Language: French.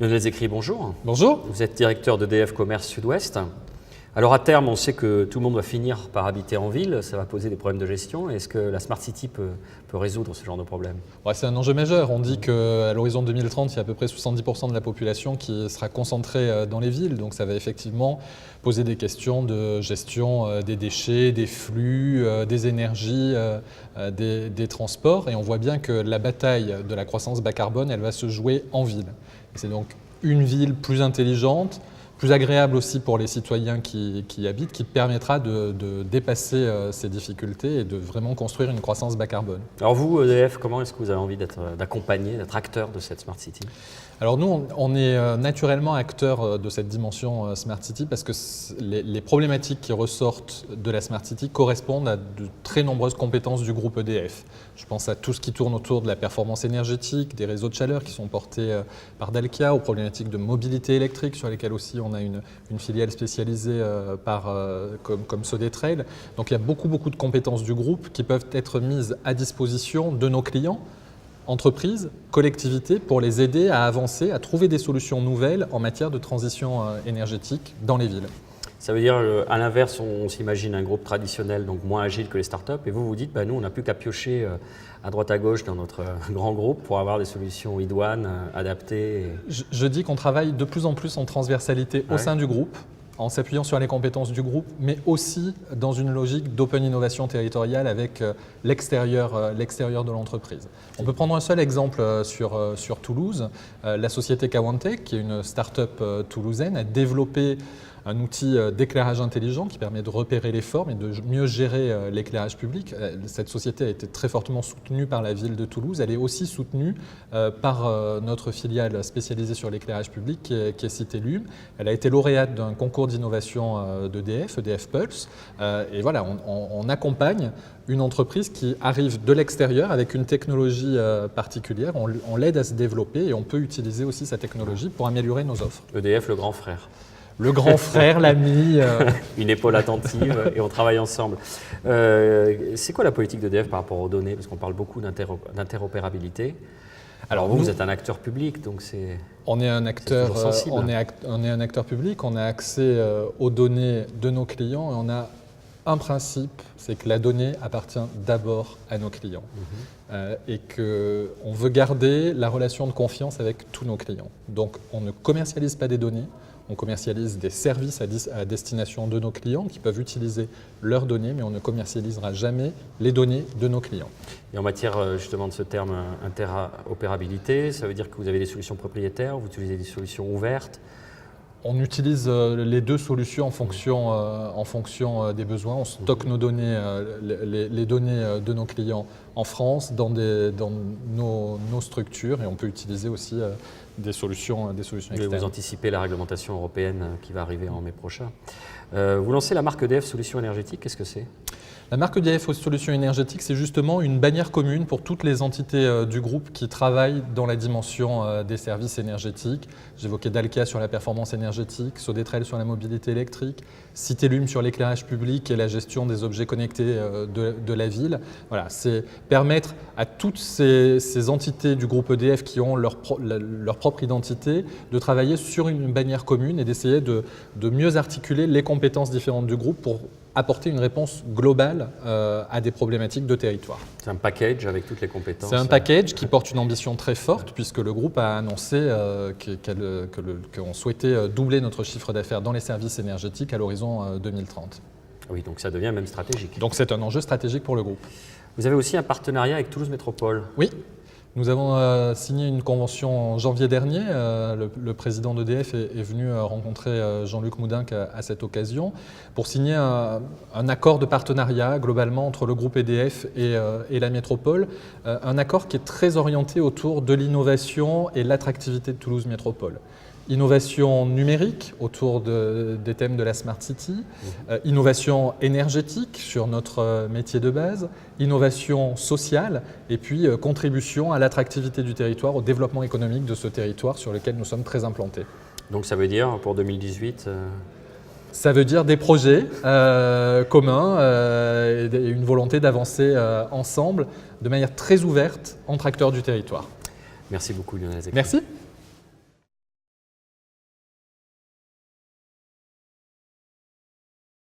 Lionel Zecri, bonjour. Bonjour. Vous êtes directeur d'EDF Commerce Sud-Ouest. Alors à terme, on sait que tout le monde va finir par habiter en ville, ça va poser des problèmes de gestion. Est-ce que la Smart City peut résoudre ce genre de problème? Ouais, c'est un enjeu majeur. On dit qu'à l'horizon 2030, il y a à peu près 70% de la population qui sera concentrée dans les villes. Donc ça va effectivement poser des questions de gestion des déchets, des flux, des énergies, des transports. Et on voit bien que la bataille de la croissance bas carbone, elle va se jouer en ville. C'est donc une ville plus intelligente, plus agréable aussi pour les citoyens qui y habitent, qui permettra de dépasser ces difficultés et de vraiment construire une croissance bas carbone. Alors vous, EDF, comment est-ce que vous avez envie d'accompagner, d'être acteur de cette Smart City? Alors nous, on est naturellement acteur de cette dimension Smart City parce que les problématiques qui ressortent de la Smart City correspondent à de très nombreuses compétences du groupe EDF. Je pense à tout ce qui tourne autour de la performance énergétique, des réseaux de chaleur qui sont portés par Dalkia, aux problématiques de mobilité électrique sur lesquelles aussi on a une filiale spécialisée comme Sodetrail. Donc il y a beaucoup de compétences du groupe qui peuvent être mises à disposition de nos clients, entreprises, collectivités, pour les aider à avancer, à trouver des solutions nouvelles en matière de transition énergétique dans les villes. Ça veut dire, à l'inverse, on s'imagine un groupe traditionnel, donc moins agile que les startups, et vous dites, nous, on n'a plus qu'à piocher à droite à gauche dans notre grand groupe pour avoir des solutions idoines, adaptées. Je dis qu'on travaille de plus en plus en transversalité au sein du groupe, en s'appuyant sur les compétences du groupe, mais aussi dans une logique d'open innovation territoriale avec l'extérieur de l'entreprise. On peut prendre un seul exemple sur Toulouse. La société Kawantech, qui est une start-up toulousaine, a développé un outil d'éclairage intelligent qui permet de repérer les formes et de mieux gérer l'éclairage public. Cette société a été très fortement soutenue par la ville de Toulouse. Elle est aussi soutenue par notre filiale spécialisée sur l'éclairage public qui est Citélum. Elle a été lauréate d'un concours d'innovation d'EDF, EDF Pulse. Et voilà, on accompagne une entreprise qui arrive de l'extérieur avec une technologie particulière. On l'aide à se développer et on peut utiliser aussi sa technologie pour améliorer nos offres. EDF, le grand frère. Le grand frère, l'ami. Une épaule attentive et on travaille ensemble. C'est quoi la politique d'EDF par rapport aux données? Parce qu'on parle beaucoup d'interopérabilité. Alors vous êtes un acteur public, donc c'est... On est un acteur sensible. On est un acteur public, on a accès aux données de nos clients et on a un principe, c'est que la donnée appartient d'abord à nos clients et qu'on veut garder la relation de confiance avec tous nos clients. Donc on ne commercialise pas des données, on commercialise des services à destination de nos clients qui peuvent utiliser leurs données, mais on ne commercialisera jamais les données de nos clients. Et en matière justement de ce terme interopérabilité, ça veut dire que vous avez des solutions propriétaires, vous utilisez des solutions ouvertes? On utilise les deux solutions en fonction des besoins. On stocke nos données, les données de nos clients en France dans nos structures et on peut utiliser aussi des solutions externes. Vous anticipez la réglementation européenne qui va arriver en mai prochain. Vous lancez la marque EDF Solutions Énergétiques, qu'est-ce que c'est? La marque EDF Solutions Énergétiques, c'est justement une bannière commune pour toutes les entités du groupe qui travaillent dans la dimension des services énergétiques. J'évoquais Dalkia sur la performance énergétique, Sodetrail sur la mobilité électrique, Citélum sur l'éclairage public et la gestion des objets connectés de la ville. Voilà, c'est permettre à toutes ces entités du groupe EDF qui ont leur propre identité de travailler sur une bannière commune et d'essayer de mieux articuler les compétences différentes du groupe pour apporter une réponse globale à des problématiques de territoire. C'est un package avec toutes les compétences. C'est un package qui porte une ambition très forte puisque le groupe a annoncé qu'on souhaitait doubler notre chiffre d'affaires dans les services énergétiques à l'horizon 2030. Oui, donc ça devient même stratégique. Donc c'est un enjeu stratégique pour le groupe. Vous avez aussi un partenariat avec Toulouse Métropole. Oui. Nous avons signé une convention en janvier dernier. Le président d'EDF est venu rencontrer Jean-Luc Moudinque à cette occasion pour signer un accord de partenariat globalement entre le groupe EDF et la métropole. Un accord qui est très orienté autour de l'innovation et l'attractivité de Toulouse Métropole. Innovation numérique autour des thèmes de la Smart City, innovation énergétique sur notre métier de base, innovation sociale et puis contribution à l'attractivité du territoire, au développement économique de ce territoire sur lequel nous sommes très implantés. Donc ça veut dire pour 2018 Ça veut dire des projets communs et une volonté d'avancer ensemble de manière très ouverte entre acteurs du territoire. Merci beaucoup Lionel Zecri. Merci.